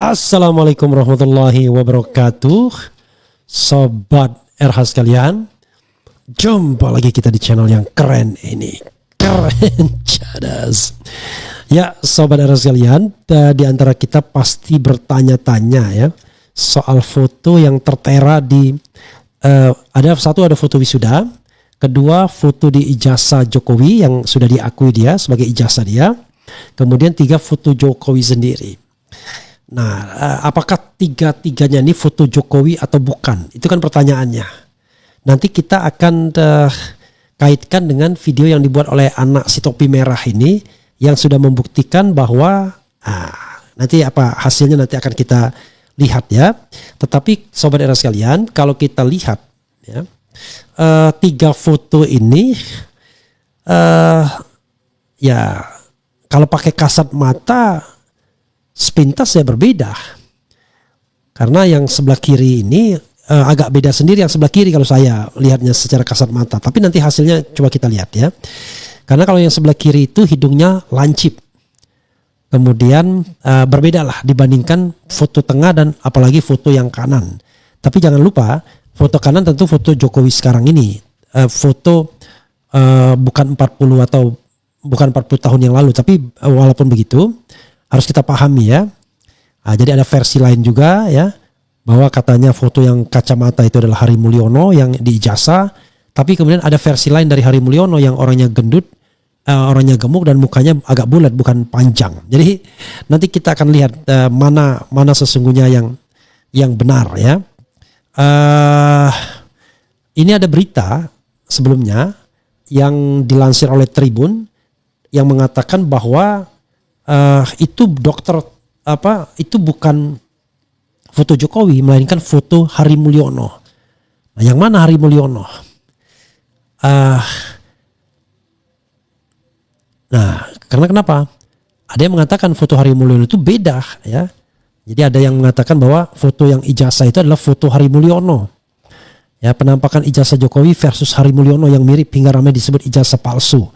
Assalamualaikum warahmatullahi wabarakatuh. Sobat RH sekalian, jumpa lagi kita di channel yang keren ini. Keren cadas. Ya Sobat RH sekalian, di antara kita pasti bertanya-tanya ya soal foto yang tertera di ada foto wisuda, kedua foto di ijazah Jokowi yang sudah diakui dia sebagai ijazah dia, kemudian 3 foto Jokowi sendiri. Nah, apakah tiga-tiganya ini foto Jokowi atau bukan? Itu kan pertanyaannya. Nanti kita akan kaitkan dengan video yang dibuat oleh anak si topi merah ini yang sudah membuktikan bahwa nanti apa hasilnya nanti akan kita lihat ya. Tetapi Sobat Era sekalian, kalau kita lihat ya, 3 foto ini ya kalau pakai kasat mata sepintas ya berbeda, karena yang sebelah kiri ini agak beda sendiri yang sebelah kiri kalau saya lihatnya secara kasat mata. Tapi nanti hasilnya coba kita lihat ya, karena kalau yang sebelah kiri itu hidungnya lancip, kemudian berbeda lah dibandingkan foto tengah dan apalagi foto yang kanan. Tapi jangan lupa foto kanan tentu foto Jokowi sekarang ini, foto bukan 40 atau bukan 40 tahun yang lalu. Tapi walaupun begitu harus kita pahami ya. Jadi ada versi lain juga ya, bahwa katanya foto yang kacamata itu adalah Hari Mulyono yang di ijazah. Tapi kemudian ada versi lain dari Hari Mulyono yang orangnya gendut, orangnya gemuk dan mukanya agak bulat bukan panjang. Jadi nanti kita akan lihat mana sesungguhnya yang benar ya. Ini ada berita sebelumnya yang dilansir oleh Tribun yang mengatakan bahwa itu itu bukan foto Jokowi melainkan foto Hari Mulyono. Nah, yang mana Hari Mulyono? Nah, karena kenapa? Ada yang mengatakan foto Hari Mulyono itu beda ya. Jadi ada yang mengatakan bahwa foto yang ijazah itu adalah foto Hari Mulyono. Ya, penampakan ijazah Jokowi versus Hari Mulyono yang mirip hingga ramai disebut ijazah palsu.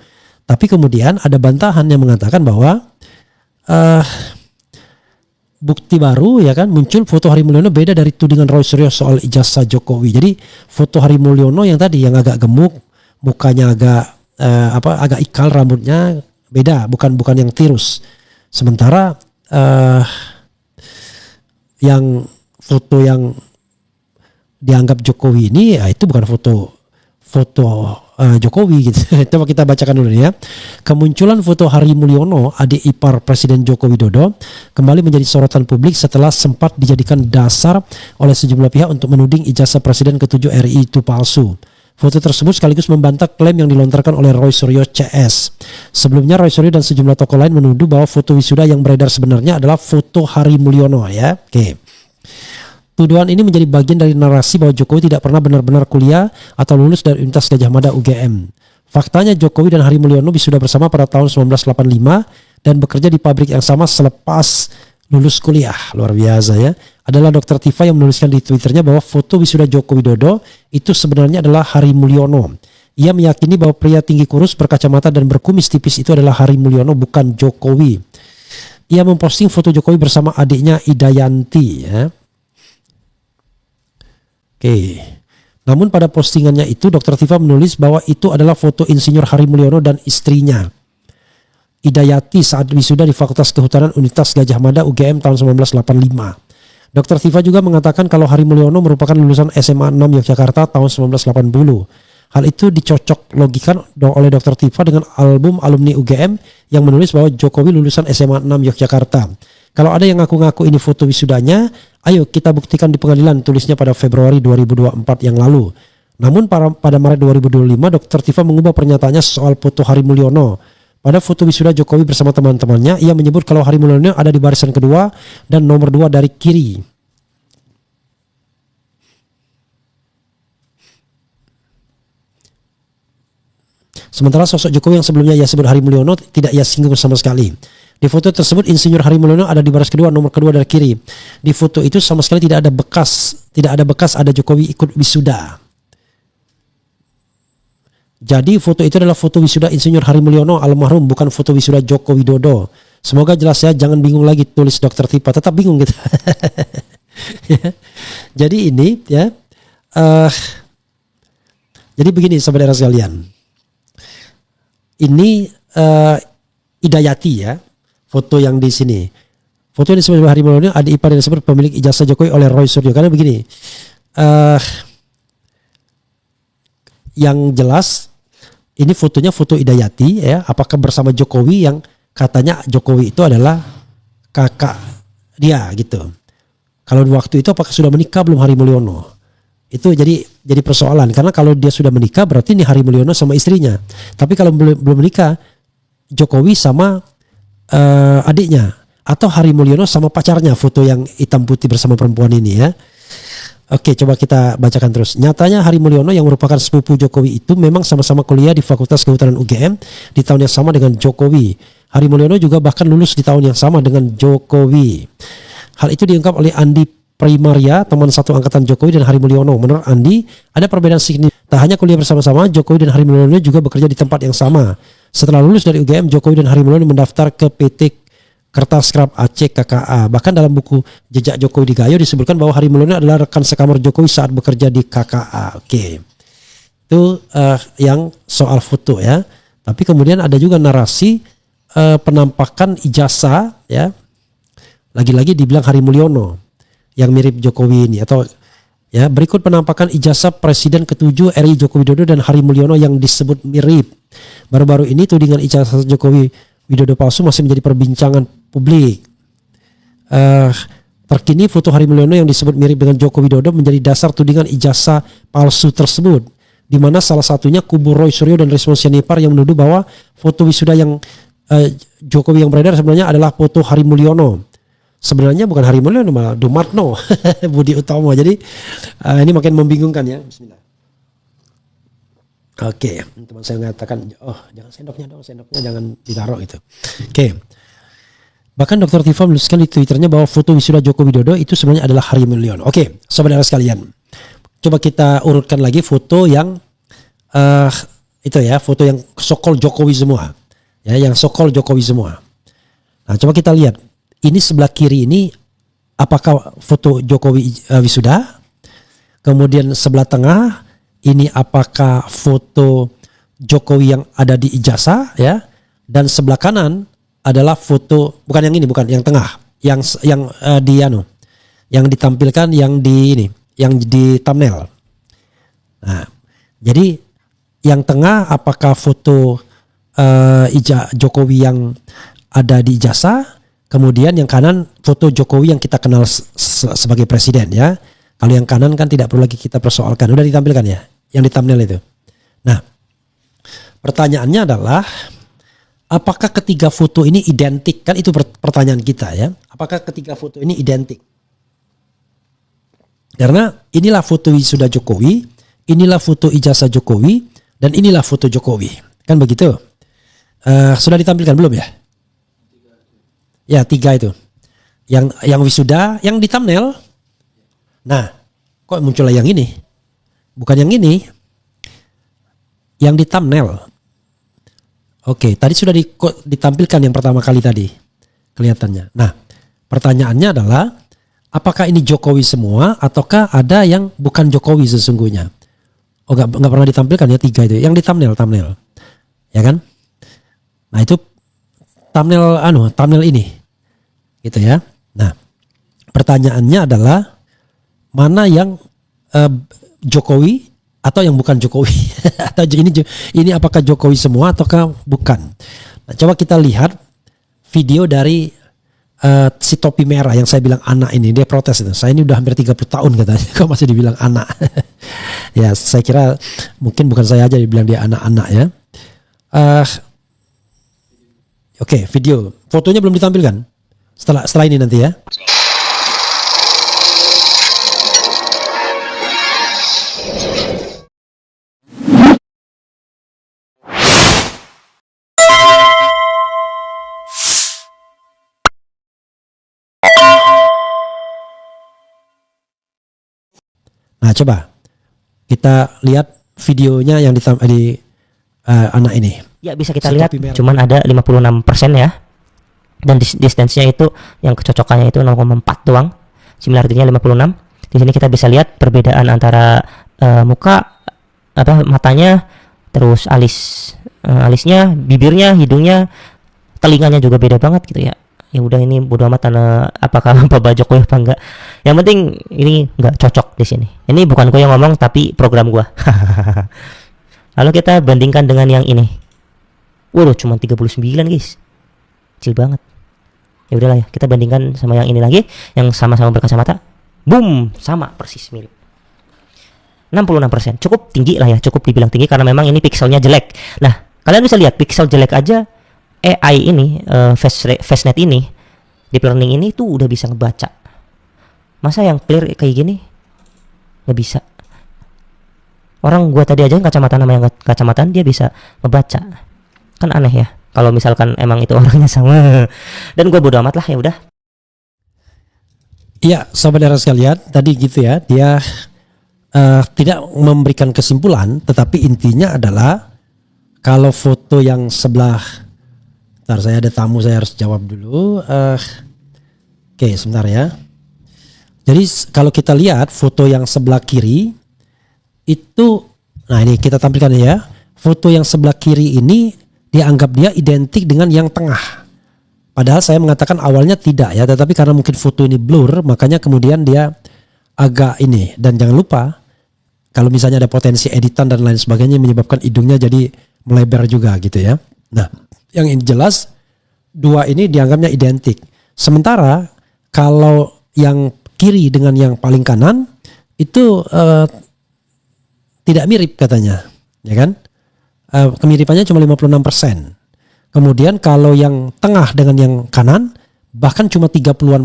Tapi kemudian ada bantahan yang mengatakan bahwa bukti baru ya kan, muncul foto Hari Mulyono beda dari tudingan Roy Suryo soal ijazah Jokowi. Jadi foto Hari Mulyono yang tadi yang agak gemuk, mukanya agak ikal, rambutnya beda, bukan yang tirus. Sementara yang foto yang dianggap Jokowi ini itu bukan foto Jokowi gitu. Coba kita bacakan dulu ya. Kemunculan foto Hari Mulyono, adik ipar Presiden Joko Widodo, kembali menjadi sorotan publik setelah sempat dijadikan dasar oleh sejumlah pihak untuk menuding ijazah Presiden ke-7 RI itu palsu. Foto tersebut sekaligus membantah klaim yang dilontarkan oleh Roy Suryo CS. Sebelumnya Roy Suryo dan sejumlah tokoh lain menuduh bahwa foto wisuda yang beredar sebenarnya adalah foto Hari Mulyono ya. Oke. Tuduhan ini menjadi bagian dari narasi bahwa Jokowi tidak pernah benar-benar kuliah atau lulus dari Universitas Gadjah Mada UGM. Faktanya Jokowi dan Hari Mulyono wisuda bersama pada tahun 1985 dan bekerja di pabrik yang sama selepas lulus kuliah. Luar biasa ya. Adalah Dr. Tifa yang menuliskan di Twitternya bahwa foto wisuda Joko Widodo itu sebenarnya adalah Hari Mulyono. Ia meyakini bahwa pria tinggi kurus berkacamata dan berkumis tipis itu adalah Hari Mulyono, bukan Jokowi. Ia memposting foto Jokowi bersama adiknya Idayanti ya. Oke. Namun pada postingannya itu Dr. Tifa menulis bahwa itu adalah foto Insinyur Hari Mulyono dan istrinya Idayati saat wisuda di Fakultas Kehutanan Universitas Gadjah Mada UGM tahun 1985. Dr. Tifa juga mengatakan kalau Hari Mulyono merupakan lulusan SMA 6 Yogyakarta tahun 1980. Hal itu dicocok logikan oleh Dr. Tifa dengan album alumni UGM yang menulis bahwa Jokowi lulusan SMA 6 Yogyakarta. Kalau ada yang ngaku-ngaku ini foto wisudanya, ayo kita buktikan di pengadilan, tulisnya pada Februari 2024 yang lalu. Namun pada Maret 2025, Dr. Tifa mengubah pernyataannya soal foto Hari Mulyono. Pada foto wisuda Jokowi bersama teman-temannya, ia menyebut kalau Hari Mulyono ada di barisan kedua dan nomor 2 dari kiri. Sementara sosok Jokowi yang sebelumnya ia sebut Hari Mulyono tidak ia singgung sama sekali. Di foto tersebut Insinyur Hari Mulyono ada di baris kedua, nomor kedua dari kiri. Di foto itu sama sekali tidak ada bekas ada Jokowi ikut wisuda. Jadi foto itu adalah foto wisuda Insinyur Hari Mulyono almarhum, bukan foto wisuda Joko Widodo. Semoga jelas ya, jangan bingung lagi tulis Dokter Tipa, tetap bingung gitu. Ya. Jadi ini ya, jadi begini saudara sekalian, ini Idayati ya, foto yang di sini, foto yang disebut Hari Mulyono, adik ipar yang disebut pemilik ijazah Jokowi oleh Roy Suryo. Karena begini, yang jelas ini fotonya foto Idayati ya, apakah bersama Jokowi yang katanya Jokowi itu adalah kakak dia gitu. Kalau di waktu itu apakah sudah menikah belum Hari Mulyono? Itu jadi persoalan, karena kalau dia sudah menikah berarti ini Hari Mulyono sama istrinya. Tapi kalau belum menikah, Jokowi sama adiknya, atau Hari Mulyono sama pacarnya, foto yang hitam putih bersama perempuan ini ya. Oke, coba kita bacakan terus. Nyatanya Hari Mulyono yang merupakan sepupu Jokowi itu memang sama-sama kuliah di Fakultas Kehutanan UGM di tahun yang sama dengan Jokowi. Hari Mulyono juga bahkan lulus di tahun yang sama dengan Jokowi. Hal itu diungkap oleh Andi Primaria, teman satu angkatan Jokowi dan Hari Mulyono. Menurut Andi, ada perbedaan signifikan. Tak hanya kuliah bersama-sama, Jokowi dan Hari Mulyono juga bekerja di tempat yang sama. Setelah lulus dari UGM, Jokowi dan Hari Mulyono mendaftar ke PT Kertas Scrap Aceh KKA. Bahkan dalam buku Jejak Jokowi di Gayo disebutkan bahwa Hari Mulyono adalah rekan sekamar Jokowi saat bekerja di KKA. Oke. Itu yang soal foto ya. Tapi kemudian ada juga narasi penampakan ijazah ya. Lagi-lagi dibilang Hari Mulyono yang mirip Jokowi ini, atau ya, berikut penampakan ijazah Presiden ke-7 RI Joko Widodo dan Hari Mulyono yang disebut mirip. Baru-baru ini tudingan ijazah Jokowi Widodo palsu masih menjadi perbincangan publik. Terkini foto Hari Mulyono yang disebut mirip dengan Joko Widodo menjadi dasar tudingan ijazah palsu tersebut, di mana salah satunya kubu Roy Suryo dan Rismon Sianipar yang menuduh bahwa foto wisuda yang Jokowi yang beredar sebenarnya adalah foto Hari Mulyono. Sebenarnya bukan Hari Mulyono, malah Dumatno, Budi Utomo. Jadi ini makin membingungkan ya. Bismillah. Oke, teman saya mengatakan, oh jangan sendoknya dong, sendoknya jangan ditaruh itu. Oke. Bahkan Dr. Tifa menuliskan di Twitternya bahwa foto wisuda Joko Widodo itu sebenarnya adalah Hari Mulyono. Oke, saudara sekalian, coba kita urutkan lagi foto yang itu ya, foto yang sokol Jokowi semua, ya, yang sokol Jokowi semua. Nah, coba kita lihat. Ini sebelah kiri ini apakah foto Jokowi wisuda? Kemudian sebelah tengah ini apakah foto Jokowi yang ada di ijazah ya? Dan sebelah kanan adalah foto, bukan yang ini, bukan yang tengah, yang yang ditampilkan yang di ini, yang di thumbnail. Nah, jadi yang tengah apakah foto Jokowi yang ada di ijazah? Kemudian yang kanan foto Jokowi yang kita kenal sebagai presiden ya. Kalau yang kanan kan tidak perlu lagi kita persoalkan. Udah ditampilkan ya, yang di thumbnail itu. Nah, pertanyaannya adalah apakah ketiga foto ini identik? Kan itu pertanyaan kita ya. Apakah ketiga foto ini identik? Karena inilah foto wisuda Jokowi, inilah foto ijazah Jokowi, dan inilah foto Jokowi. Kan begitu? Sudah ditampilkan belum ya? Ya, 3 itu. Yang wisuda, yang di thumbnail. Nah, kok muncullah yang ini? Bukan yang ini. Yang di thumbnail. Oke, tadi sudah ditampilkan yang pertama kali tadi. Kelihatannya. Nah, pertanyaannya adalah apakah ini Jokowi semua ataukah ada yang bukan Jokowi sesungguhnya? Oh, enggak pernah ditampilkan ya 3 itu. Yang di thumbnail. Ya kan? Nah, itu thumbnail ini. Gitu ya. Nah, pertanyaannya adalah mana yang Jokowi atau yang bukan Jokowi? Atau ini apakah Jokowi semua ataukah bukan? Nah, coba kita lihat video dari si topi merah yang saya bilang anak ini. Dia protes itu. Saya ini udah hampir 30 tahun katanya. Kok masih dibilang anak? Ya, saya kira mungkin bukan saya aja dibilang dia anak-anak ya. Oke, video. Fotonya belum ditampilkan. Setelah ini nanti ya. Nah, coba kita lihat videonya yang di anak ini. Ya, bisa kita lihat cuman ada 56% ya. dan distance-nya itu yang kecocokannya itu 0,4 doang, similarity-nya 56. Di sini kita bisa lihat perbedaan antara muka, matanya, terus alisnya, bibirnya, hidungnya, telinganya juga beda banget gitu ya. Ya udah, ini bodo amat apakah Pak Jokowi apa enggak. Yang penting ini enggak cocok di sini. Ini bukan gue yang ngomong tapi program gua. Lalu kita bandingkan dengan yang ini. Waduh, cuma 39 guys. Kecil banget. Ya udahlah ya, kita bandingkan sama yang ini lagi, yang sama-sama berkacamata. Boom, sama persis mirip. 66%. Cukup tinggi lah ya, cukup dibilang tinggi karena memang ini pixelnya jelek. Nah, kalian bisa lihat pixel jelek aja AI ini, FaceNet ini, deep learning ini tuh udah bisa ngebaca. Masa yang clear kayak gini nggak bisa? Orang gua tadi aja yang kacamata sama yang kacamataan dia bisa ngebaca. Kan aneh ya. Kalau misalkan emang itu orangnya sama. Dan gua bodo amat lah, ya udah. Iya, saudara sekalian, tadi gitu ya, dia tidak memberikan kesimpulan, tetapi intinya adalah kalau foto yang sebelah, bentar, saya ada tamu, saya harus jawab dulu. Oke, sebentar ya. Jadi kalau kita lihat foto yang sebelah kiri itu, nah ini kita tampilkan ya. Foto yang sebelah kiri ini dianggap dia identik dengan yang tengah. Padahal saya mengatakan awalnya tidak ya, tetapi karena mungkin foto ini blur, makanya kemudian dia agak ini. Dan jangan lupa, kalau misalnya ada potensi editan dan lain sebagainya menyebabkan hidungnya jadi melebar juga gitu ya. Nah, yang ini jelas dua ini dianggapnya identik. Sementara kalau yang kiri dengan yang paling kanan itu tidak mirip katanya, ya kan? Kemiripannya cuma 56%. Kemudian kalau yang tengah dengan yang kanan bahkan cuma 30-an%.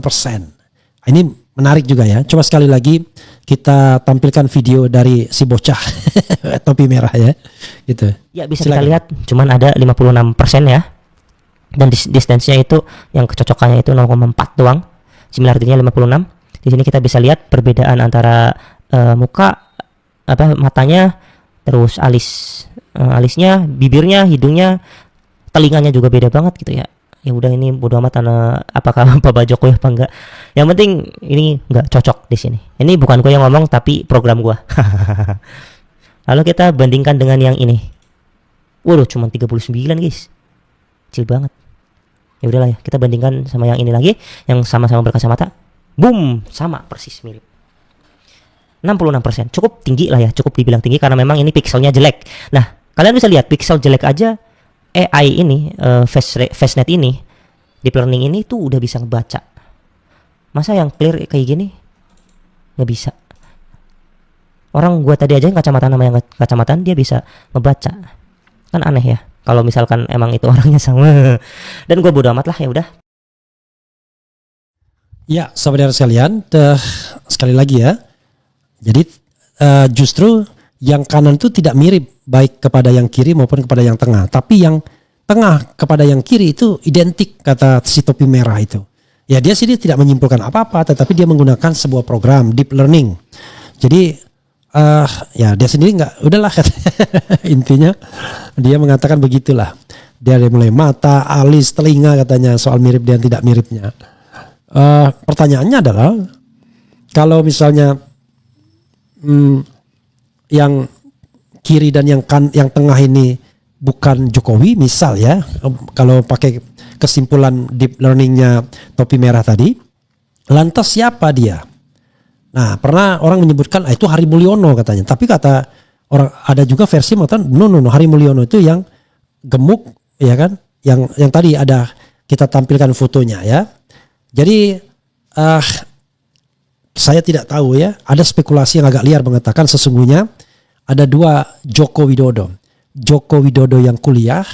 Ini menarik juga ya. Coba sekali lagi kita tampilkan video dari si bocah topi merah ya. Gitu. Ya bisa silakan. Kita lihat cuman ada 56% ya. Dan distance-nya itu yang kecocokannya itu 0,4 doang. Similarity-nya 56. Di sini kita bisa lihat perbedaan antara muka, matanya, terus alisnya, bibirnya, hidungnya, telinganya juga beda banget gitu ya. Ya udah, ini bodo amat apakah Pak Jokowi apa enggak. Yang penting ini enggak cocok di sini. Ini bukan gue yang ngomong tapi program gua. Lalu kita bandingkan dengan yang ini. Waduh, cuma 39 guys. Kecil banget. Ya udahlah ya, kita bandingkan sama yang ini lagi, yang sama-sama berkacamata. Boom, sama persis mirip. 66%. Cukup tinggi lah ya, cukup dibilang tinggi karena memang ini pixelnya jelek. Nah, kalian bisa lihat pixel jelek aja AI ini, FaceNet ini, deep learning ini tuh udah bisa ngebaca. Masa yang clear kayak gini nggak bisa? Orang gua tadi aja yang kacamata sama yang kacamataan dia bisa ngebaca. Kan aneh ya. Kalau misalkan emang itu orangnya sama. Dan gua bodo amat lah, ya udah. Ya, saudara sekalian, sekali lagi ya. Jadi justru yang kanan itu tidak mirip baik kepada yang kiri maupun kepada yang tengah. Tapi yang tengah kepada yang kiri itu identik, kata si topi merah itu. Ya dia sendiri tidak menyimpulkan apa-apa, tetapi dia menggunakan sebuah program deep learning. Jadi ya dia sendiri nggak, udahlah intinya dia mengatakan begitulah. Dia mulai mata, alis, telinga katanya soal mirip dan tidak miripnya. Pertanyaannya adalah kalau misalnya yang kiri dan yang tengah ini bukan Jokowi misal ya, kalau pakai kesimpulan deep learningnya topi merah tadi, lantas siapa dia? Nah, pernah orang menyebutkan itu Hari Mulyono katanya, tapi kata orang ada juga versi mengatakan no, Hari Mulyono itu yang gemuk ya kan, yang tadi ada kita tampilkan fotonya ya. Jadi saya tidak tahu ya, ada spekulasi yang agak liar mengatakan sesungguhnya ada dua Joko Widodo. Joko Widodo yang kuliah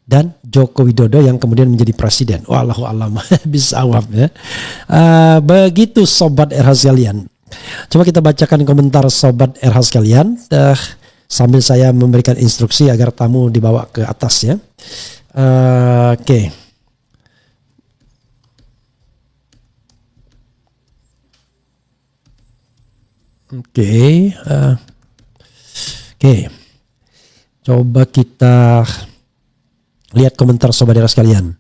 dan Joko Widodo yang kemudian menjadi presiden. Wallahu a'lam bishawab ya. Begitu sobat RH sekalian. Coba kita bacakan komentar sobat RH sekalian sambil saya memberikan instruksi agar tamu dibawa ke atas ya. Oke. Oke. Coba kita lihat komentar sobat daerah sekalian.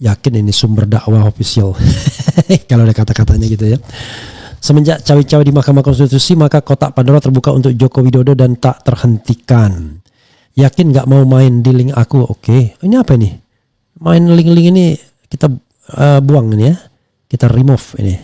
Yakin ini sumber dakwah official. Kalau ada kata-katanya gitu ya. Semenjak cawe-cawe di Mahkamah Konstitusi, maka kotak Pandora terbuka untuk Joko Widodo dan tak terhentikan. Yakin gak mau main di link aku? Oke. Ini apa ini? Main link-link ini kita buang ini ya. Kita remove ini.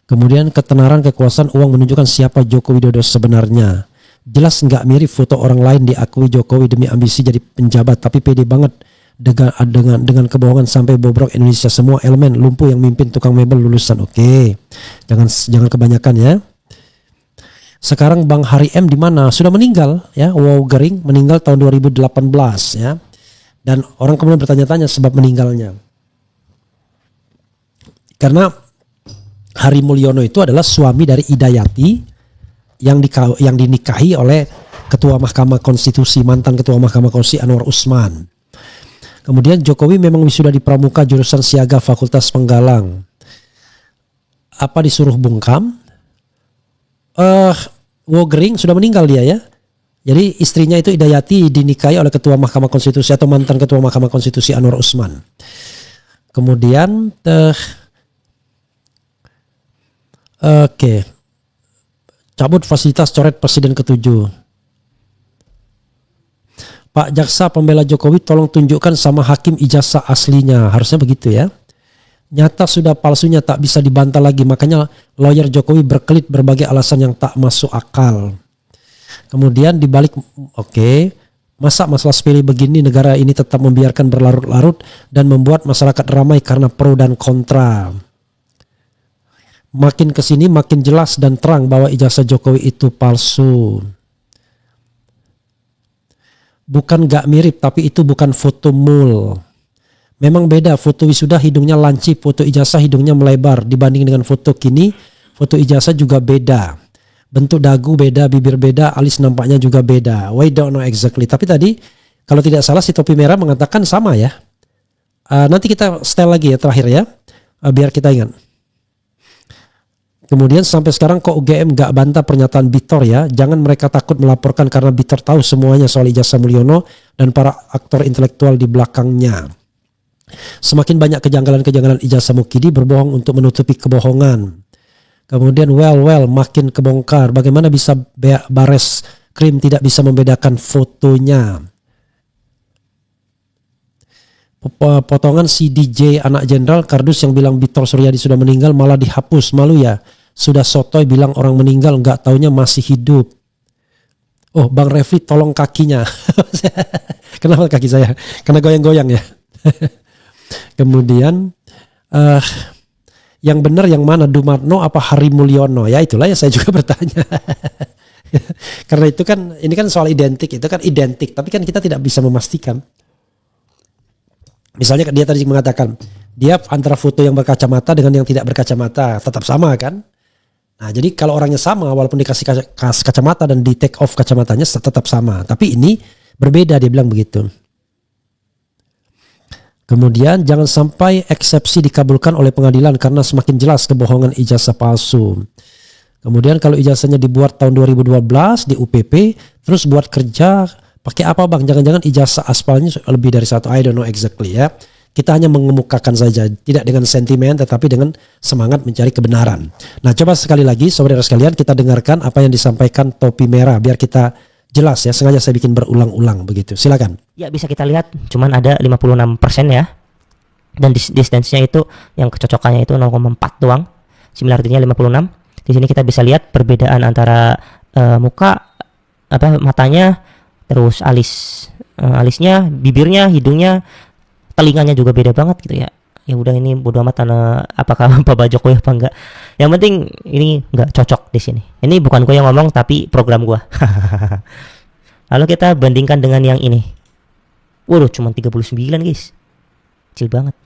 Kemudian ketenaran kekuasaan uang menunjukkan siapa Joko Widodo sebenarnya. Jelas nggak mirip foto orang lain diakui Jokowi demi ambisi jadi penjabat, tapi pede banget dengan kebohongan sampai bobrok Indonesia. Semua elemen lumpuh yang mimpin tukang mebel lulusan. Oke. Jangan kebanyakan ya. Sekarang Bang Hari M di mana? Sudah meninggal ya. Wow Gering meninggal tahun 2018 ya. Dan orang kemudian bertanya-tanya sebab meninggalnya. Karena Hari Mulyono itu adalah suami dari Idayati yang dinikahi oleh Ketua Mahkamah Konstitusi, mantan Ketua Mahkamah Konstitusi Anwar Usman. Kemudian Jokowi memang wisuda di Pramuka jurusan Siaga Fakultas Penggalang. Apa disuruh bungkam? Wogering sudah meninggal dia ya. Jadi istrinya itu Idayati dinikahi oleh Ketua Mahkamah Konstitusi atau mantan Ketua Mahkamah Konstitusi Anwar Usman. Kemudian cabut fasilitas coret Presiden ke-7. Pak Jaksa pembela Jokowi tolong tunjukkan sama hakim ijazah aslinya. Harusnya begitu ya. Nyata sudah palsunya tak bisa dibantah lagi. Makanya lawyer Jokowi berkelit berbagai alasan yang tak masuk akal. Kemudian dibalik, masa masalah sepele begini negara ini tetap membiarkan berlarut-larut dan membuat masyarakat ramai karena pro dan kontra. Makin kesini makin jelas dan terang bahwa ijazah Jokowi itu palsu. Bukan gak mirip, tapi itu bukan foto mul. Memang beda, foto wisuda hidungnya lancip, foto ijazah hidungnya melebar. Dibanding dengan foto kini, foto ijazah juga beda. Bentuk dagu beda, bibir beda, alis nampaknya juga beda. We don't know exactly. Tapi tadi, kalau tidak salah si topi merah mengatakan sama ya. Nanti kita setel lagi ya terakhir ya, biar kita ingat. Kemudian sampai sekarang kok UGM gak bantah pernyataan Bitor ya. Jangan mereka takut melaporkan karena Bitor tahu semuanya soal ijazah Mulyono dan para aktor intelektual di belakangnya. Semakin banyak kejanggalan-kejanggalan ijazah Mukidi berbohong untuk menutupi kebohongan. Kemudian makin kebongkar. Bagaimana bisa Bares Krim tidak bisa membedakan fotonya. Potongan si DJ anak jenderal kardus yang bilang Bitor Suryadi sudah meninggal malah dihapus. Malu ya. Sudah sotoy bilang orang meninggal nggak taunya masih hidup. Oh Bang Refli tolong kakinya. Kenapa kaki saya? Karena goyang-goyang ya. Kemudian yang benar yang mana, Dumarno apa Hari Mulyono? Ya itulah yang saya juga bertanya. Karena itu kan ini kan soal identik, itu kan identik, tapi kan kita tidak bisa memastikan. Misalnya dia tadi mengatakan dia antara foto yang berkacamata dengan yang tidak berkacamata tetap sama kan? Nah jadi kalau orangnya sama walaupun dikasih kacamata dan di take off kacamatanya tetap sama. Tapi ini berbeda, dia bilang begitu. Kemudian jangan sampai eksepsi dikabulkan oleh pengadilan karena semakin jelas kebohongan ijazah palsu. Kemudian kalau ijazahnya dibuat tahun 2012 di UPP terus buat kerja pakai apa Bang? Jangan-jangan ijazah aspalnya lebih dari satu. I don't know exactly ya. Kita hanya mengemukakan saja, tidak dengan sentimen tetapi dengan semangat mencari kebenaran. Nah coba sekali lagi saudara sekalian kita dengarkan apa yang disampaikan topi merah biar kita jelas ya. Sengaja saya bikin berulang-ulang begitu. Silakan. Ya bisa kita lihat cuman ada 56% ya. Dan distance-nya itu yang kecocokannya itu 0,4 doang. Similarity-nya 56. Di sini kita bisa lihat perbedaan antara muka, matanya, terus alisnya, bibirnya, hidungnya, telinganya juga beda banget gitu ya. Ya udah ini bodo amat apakah Pak Jokowi apa enggak. Yang penting ini enggak cocok di sini. Ini bukan gue yang ngomong tapi program gue. Lalu kita bandingkan dengan yang ini. Waduh cuma 39 guys. Kecil banget.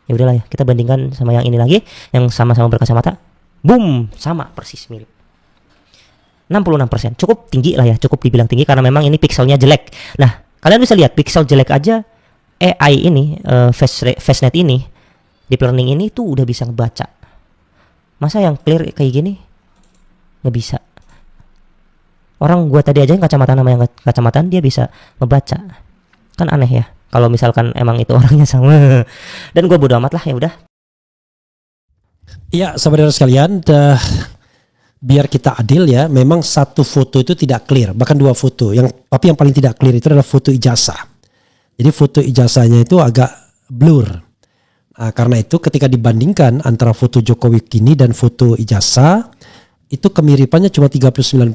Ya udahlah ya, kita bandingkan sama yang ini lagi yang sama-sama berkacamata. Boom, sama persis mirip. 66%. Cukup tinggi lah ya, cukup dibilang tinggi karena memang ini pixelnya jelek. Nah, kalian bisa lihat pixel jelek aja AI ini, FaceNet ini, deep learning ini tuh udah bisa ngebaca. Masa yang clear kayak gini nggak bisa? Orang gua tadi aja yang kacamata sama yang kacamataan dia bisa ngebaca. Kan aneh ya. kalau misalkan emang itu orangnya sama. Dan gue bodo amat lah, ya udah. Ya, saudara sekalian, biar kita adil ya, memang satu foto itu tidak clear, bahkan dua foto. Tapi yang paling tidak clear itu adalah foto ijazah. Jadi foto ijazahnya itu agak blur. Nah, karena itu ketika dibandingkan antara foto Jokowi kini dan foto ijazah, itu kemiripannya cuma 39%.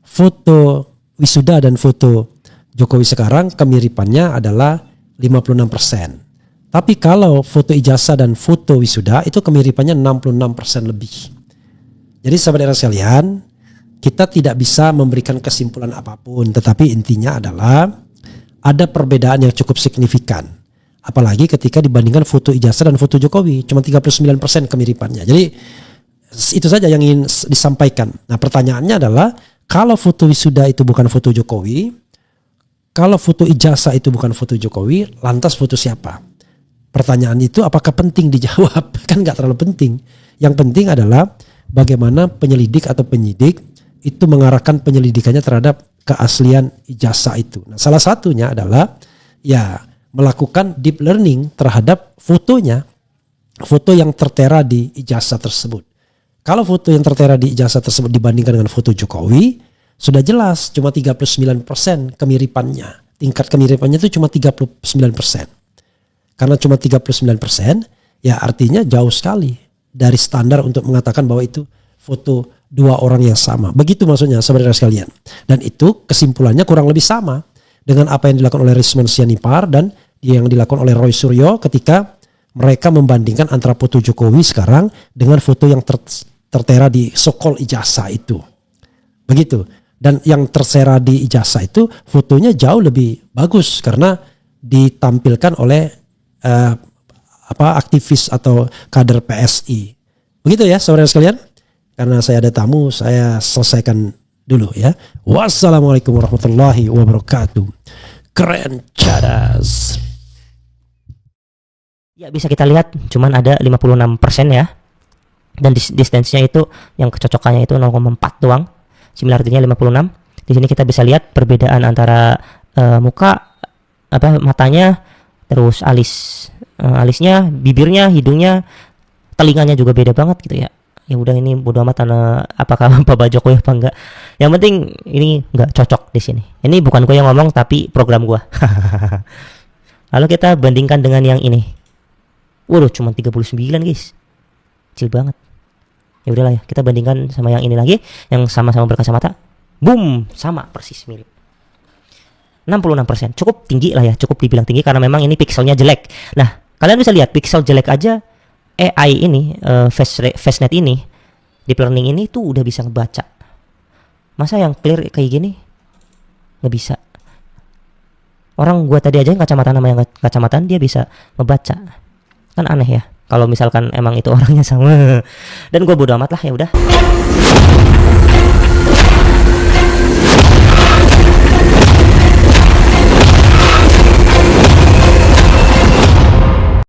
Foto wisuda dan foto Jokowi sekarang kemiripannya adalah 56%. Tapi kalau foto ijazah dan foto wisuda itu kemiripannya 66% lebih. Jadi saudara sekalian, kita tidak bisa memberikan kesimpulan apapun, tetapi intinya adalah ada perbedaan yang cukup signifikan. Apalagi ketika dibandingkan foto ijazah dan foto Jokowi, cuma 39% kemiripannya. Jadi itu saja yang ingin disampaikan. Nah, pertanyaannya adalah kalau foto wisuda itu bukan foto Jokowi, kalau foto ijazah itu bukan foto Jokowi, lantas foto siapa? Pertanyaan itu apakah penting dijawab? Kan nggak terlalu penting. Yang penting adalah bagaimana penyelidik atau penyidik itu mengarahkan penyelidikannya terhadap keaslian ijazah itu. Nah, salah satunya adalah ya melakukan deep learning terhadap fotonya, foto yang tertera di ijazah tersebut. Kalau foto yang tertera di ijazah tersebut dibandingkan dengan foto Jokowi, sudah jelas cuma 39% kemiripannya. Tingkat kemiripannya itu cuma 39%. Karena cuma 39%, ya artinya jauh sekali dari standar untuk mengatakan bahwa itu foto dua orang yang sama. Begitu maksudnya saudara sekalian. Dan itu kesimpulannya kurang lebih sama dengan apa yang dilakukan oleh Rismon Sianipar dan yang dilakukan oleh Roy Suryo ketika mereka membandingkan antara foto Jokowi sekarang dengan foto yang tertera di so-called ijazah itu. Begitu. Dan yang tertera di ijazah itu fotonya jauh lebih bagus karena ditampilkan oleh aktivis atau kader PSI. Begitu ya saudara sekalian. Karena saya ada tamu, saya selesaikan dulu ya. Wassalamualaikum warahmatullahi wabarakatuh. Keren cadas. Ya bisa kita lihat cuman ada 56% ya. Dan distance-nya itu yang kecocokannya itu 0,4 doang. Similarity-nya 56. Di sini kita bisa lihat perbedaan antara muka, matanya, terus alisnya, bibirnya, hidungnya, telinganya juga beda banget gitu ya. Ya udah ini bodo amat apakah Bapak Jokowi apa enggak. Yang penting ini enggak cocok di sini. Ini bukan gue yang ngomong tapi program gue. Lalu kita bandingkan dengan yang ini. Waduh cuma 39 guys. Kecil banget. Ya udahlah ya, kita bandingkan sama yang ini lagi yang sama-sama berkacamata. Boom, sama persis mirip. 66%. Cukup tinggi lah ya, cukup dibilang tinggi karena memang ini pixelnya jelek. Nah, kalian bisa lihat pixel jelek aja AI ini, FaceNet ini, deep learning ini tuh udah bisa ngebaca. Masa yang clear kayak gini nggak bisa? Orang gua tadi aja yang kacamata sama yang kacamataan dia bisa ngebaca. Kan aneh ya. Kalau misalkan emang itu orangnya sama. Dan gua bodo amat lah, ya udah.